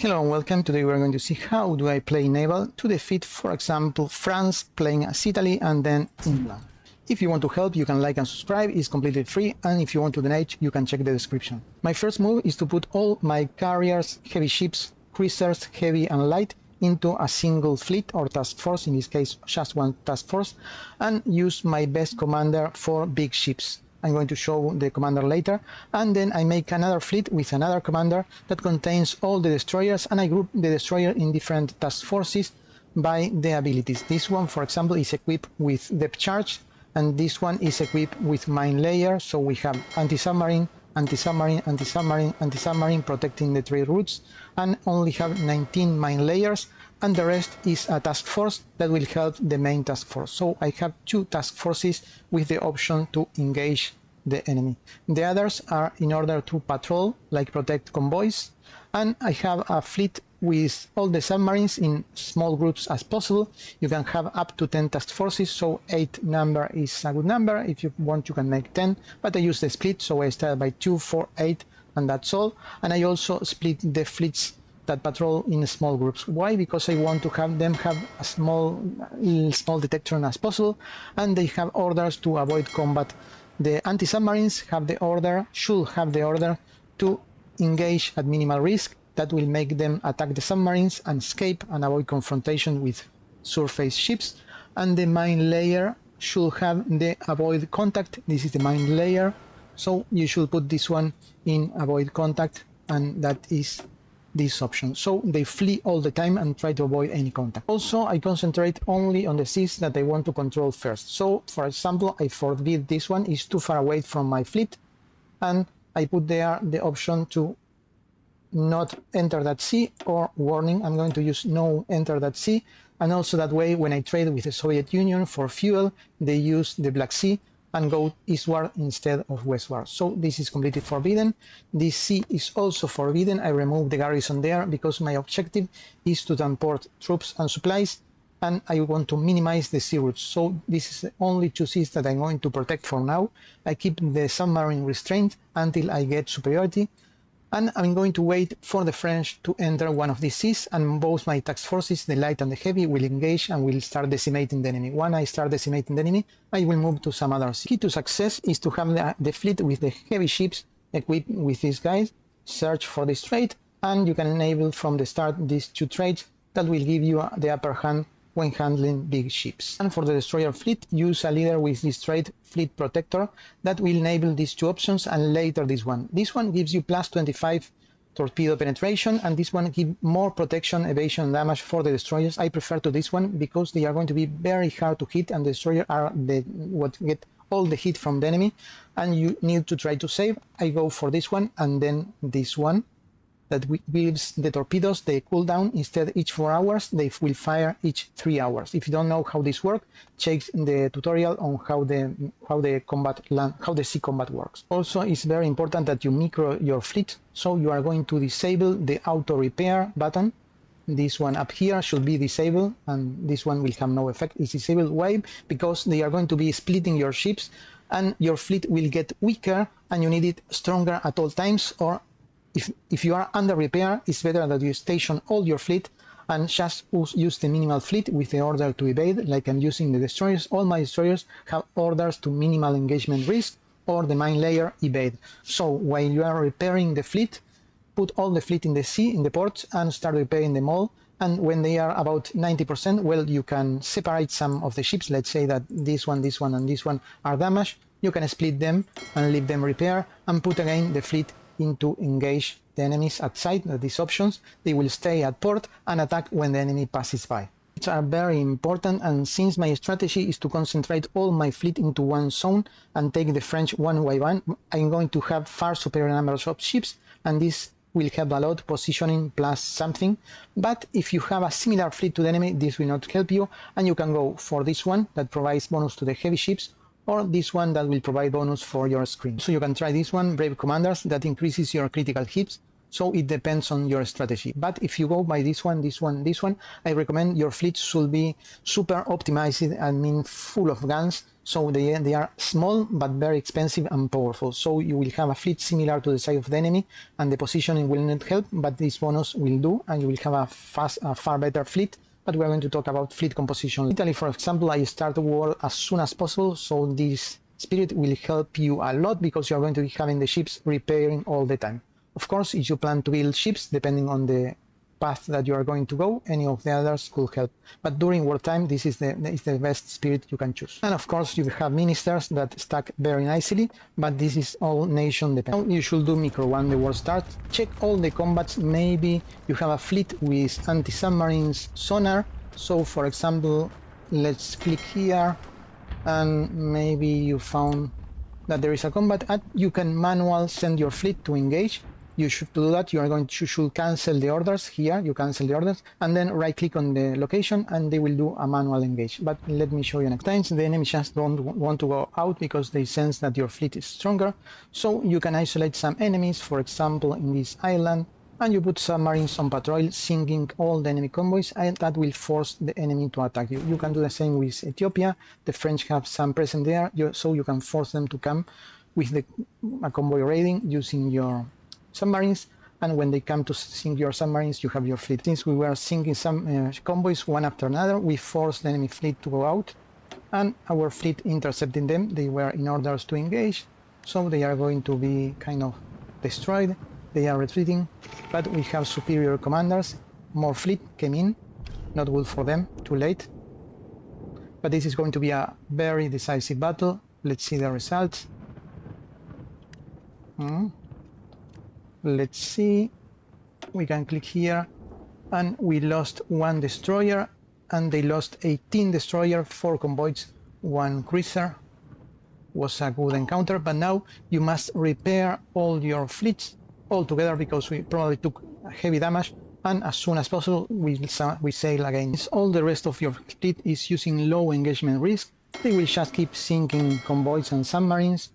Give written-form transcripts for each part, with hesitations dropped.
Hello and welcome. Today we're going to see how do I play Naval to defeat, for example, France playing as Italy and then England. If you want to help, you can like and subscribe, it's completely free, and if you want to donate, you can check the description. My first move is to put all my carriers, heavy ships, cruisers, heavy and light, into a single fleet or task force, in this case just one task force, and use my best commander for big ships. I'm going to show the commander later, and then I make another fleet with another commander that contains all the destroyers, and I group the destroyer in different task forces by the abilities. This one, for example, is equipped with depth charge, and this one is equipped with mine layer, so we have anti-submarine, anti-submarine, anti-submarine, anti-submarine protecting the trade routes, and only have 19 mine layers, and the rest is a task force that will help the main task force. So I have two task forces with the option to engage the enemy. The others are in order to patrol, like protect convoys, and I have a fleet with all the submarines in small groups as possible. You can have up to 10 task forces, so 8 number is a good number. If you want, you can make 10, but I use the split, so I start by 2, 4, 8, and that's all. And I also split the fleets that patrol in small groups. Why? Because I want to have them have a small detector as possible, and they have orders to avoid combat. The anti-submarines should have the order to engage at minimal risk. That will make them attack the submarines and escape and avoid confrontation with surface ships. And the mine layer should have the avoid contact. This is the mine layer, so you should put this one in avoid contact, and that is this option. So they flee all the time and try to avoid any contact. Also, I concentrate only on the seas that I want to control first. So, for example, I forbid this one, is too far away from my fleet, and I put there the option to not enter that sea, or warning, I'm going to use no enter that sea. And also that way, when I trade with the Soviet Union for fuel, they use the Black Sea and go eastward instead of westward. So this is completely forbidden. This sea is also forbidden. I remove the garrison there because my objective is to transport troops and supplies, and I want to minimize the sea routes. So this is the only two seas that I'm going to protect for now. I keep the submarine restraint until I get superiority, and I'm going to wait for the French to enter one of these seas, and both my task forces, the light and the heavy, will engage and will start decimating the enemy. When I start decimating the enemy, I will move to some other sea. Key to success is to have the fleet with the heavy ships equipped with these guys. Search for this trait, and you can enable from the start these two traits that will give you the upper hand when handling big ships. And for the destroyer fleet, use a leader with this trait, Fleet Protector, that will enable these two options, and later this one. This one gives you plus 25 torpedo penetration, and this one gives more protection, evasion, damage for the destroyers. I prefer to this one because they are going to be very hard to hit, and the destroyers are what get all the hit from the enemy, and you need to try to save. I go for this one, and then this one, that gives the torpedoes the cooldown. Instead, each 4 hours, they will fire each 3 hours. If you don't know how this works, check the tutorial on how the sea combat works. Also, it's very important that you micro your fleet, so you are going to disable the auto repair button. This one up here should be disabled, and this one will have no effect. It's disabled. Why? Because they are going to be splitting your ships, and your fleet will get weaker, and you need it stronger at all times. Or if you are under repair, it's better that you station all your fleet and just use the minimal fleet with the order to evade, like I'm using the destroyers. All my destroyers have orders to minimal engagement risk or the mine layer evade. So while you are repairing the fleet, put all the fleet in the sea, in the ports, and start repairing them all. And when they are about 90%, well, you can separate some of the ships. Let's say that this one, and this one are damaged. You can split them and leave them repair, and put again the fleet into engage the enemies at sight. These options, they will stay at port and attack when the enemy passes by. Which are very important, and since my strategy is to concentrate all my fleet into one zone and take the French one by one, I'm going to have far superior numbers of ships, and this will help a lot, positioning plus something. But if you have a similar fleet to the enemy, this will not help you, and you can go for this one that provides bonus to the heavy ships, or this one that will provide bonus for your screen. So you can try this one, Brave Commanders, that increases your critical hits So it depends on your strategy. But if you go by this one, I recommend your fleet should be super optimized, I mean full of guns. So they are small but very expensive and powerful. So you will have a fleet similar to the size of the enemy, and the positioning will not help, but this bonus will do, and you will have a far better fleet. But we are going to talk about fleet composition. Italy, for example, I start the war as soon as possible, so this spirit will help you a lot because you are going to be having the ships repairing all the time. Of course, if you plan to build ships, depending on the path that you are going to go, any of the others could help. But during wartime, this is the best spirit you can choose. And of course, you have ministers that stack very nicely, but this is all nation dependent. Now you should do micro when the war starts. Check all the combats. Maybe you have a fleet with anti-submarines sonar. So for example, let's click here, and maybe you found that there is a combat, and you can manual send your fleet to engage. You should do that. You should cancel the orders here. You cancel the orders and then right click on the location and they will do a manual engage. But let me show you next time. The enemy just don't want to go out because they sense that your fleet is stronger. So you can isolate some enemies, for example, in this island, and you put submarines on patrol, sinking all the enemy convoys, and that will force the enemy to attack you. You can do the same with Ethiopia. The French have some presence there, so you can force them to come with a convoy raiding using your submarines, and when they come to sink your submarines, you have your fleet. Since we were sinking some convoys one after another, we forced the enemy fleet to go out, and our fleet intercepting them. They were in orders to engage, so they are going to be kind of destroyed. They are retreating, but we have superior commanders. More fleet came in, not good for them, too late. But this is going to be a very decisive battle. Let's see the results. Let's see, we can click here, and we lost 1 destroyer, and they lost 18 destroyers, 4 convoys, 1 cruiser. Was a good encounter, but now you must repair all your fleets all together because we probably took heavy damage, and as soon as possible we sail again. All the rest of your fleet is using low engagement risk. They will just keep sinking convoys and submarines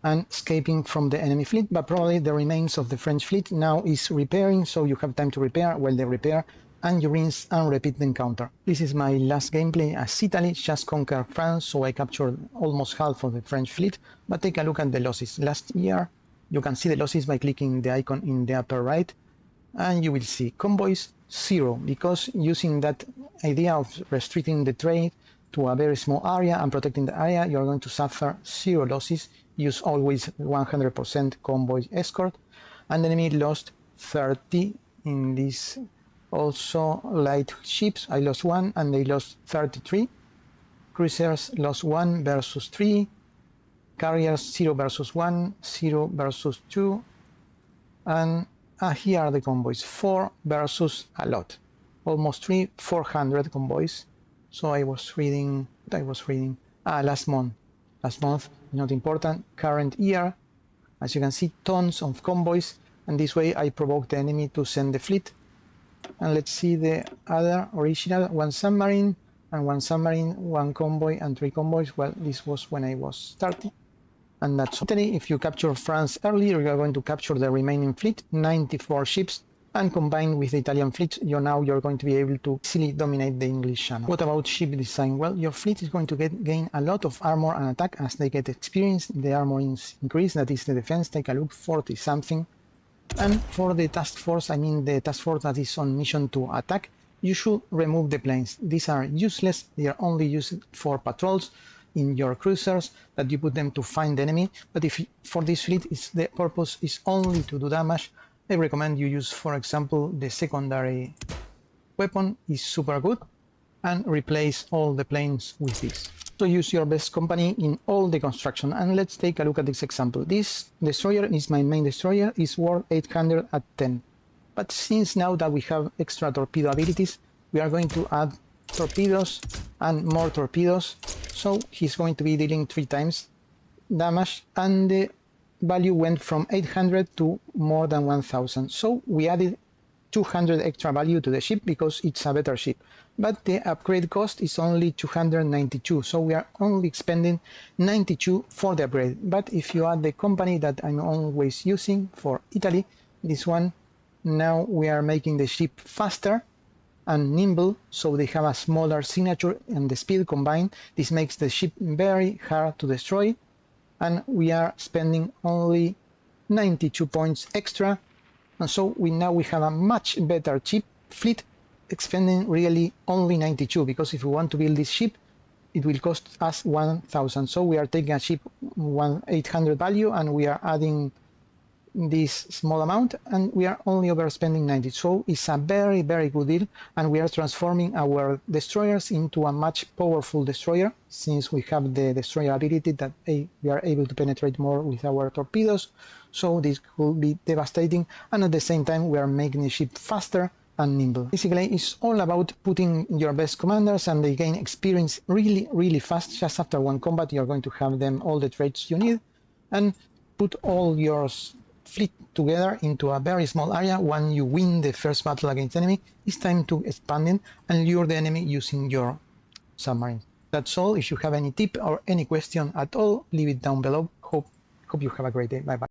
and escaping from the enemy fleet, but probably the remains of the French fleet now is repairing, so you have time to repair while they repair, and you rinse and repeat the encounter. This is my last gameplay as Italy just conquered France, so I captured almost half of the French fleet, but take a look at the losses. Last year, you can see the losses by clicking the icon in the upper right, and you will see convoys 0, because using that idea of restricting the trade to a very small area and protecting the area, you are going to suffer 0 losses. Use always 100% convoy escort, and the enemy lost 30 in this. Also light ships, I lost 1 and they lost 33. Cruisers lost 1 versus 3. Carriers 0 versus 1, 0 versus 2. And here are the convoys, 4 versus a lot. Almost 400 convoys. So I was reading last month, not important, current year. As you can see, tons of convoys, and this way I provoked the enemy to send the fleet. And let's see the other original, 1 submarine, and 1 submarine, 1 convoy, and 3 convoys. Well, this was when I was starting. And that's totally, if you capture France earlier, you are going to capture the remaining fleet, 94 ships, and combined with the Italian fleet, you're going to be able to easily dominate the English Channel. What about ship design? Well, your fleet is going to gain a lot of armor and attack as they get experience. The armor is increased, that is the defense. Take a look, 40 something. And for the task force, I mean the task force that is on mission to attack, you should remove the planes. These are useless. They are only used for patrols in your cruisers, that you put them to find the enemy. But if for this fleet the purpose is only to do damage, I recommend you use, for example, the secondary weapon is super good, and replace all the planes with this. So use your best company in all the construction, and let's take a look at this example. This destroyer is my main destroyer, is worth 800 at 10. But since now that we have extra torpedo abilities, we are going to add torpedoes and more torpedoes, so he's going to be dealing 3 times damage, and the value went from 800 to more than 1000. So we added 200 extra value to the ship because it's a better ship, but the upgrade cost is only 292, so we are only spending 92 for the upgrade. But if you add the company that I'm always using for Italy, this one now we are making the ship faster and nimble, so they have a smaller signature and the speed combined. This makes the ship very hard to destroy, and we are spending only 92 points extra, and so now we have a much better ship fleet, expending really only 92, because if we want to build this ship, it will cost us 1,000. So we are taking a ship 800 value, and we are adding this small amount, and we are only overspending 90. So it's a very, very good deal, and we are transforming our destroyers into a much powerful destroyer, since we have the destroyer ability that we are able to penetrate more with our torpedoes. So this will be devastating, and at the same time we are making the ship faster and nimble. Basically, it's all about putting your best commanders, and they gain experience really, really fast. Just after one combat, you're going to have them all the traits you need, and put all your fleet together into a very small area. When you win the first battle against enemy, it's time to expand it and lure the enemy using your submarine. That's all. If you have any tip or any question at all, leave it down below. Hope you have a great day. Bye bye.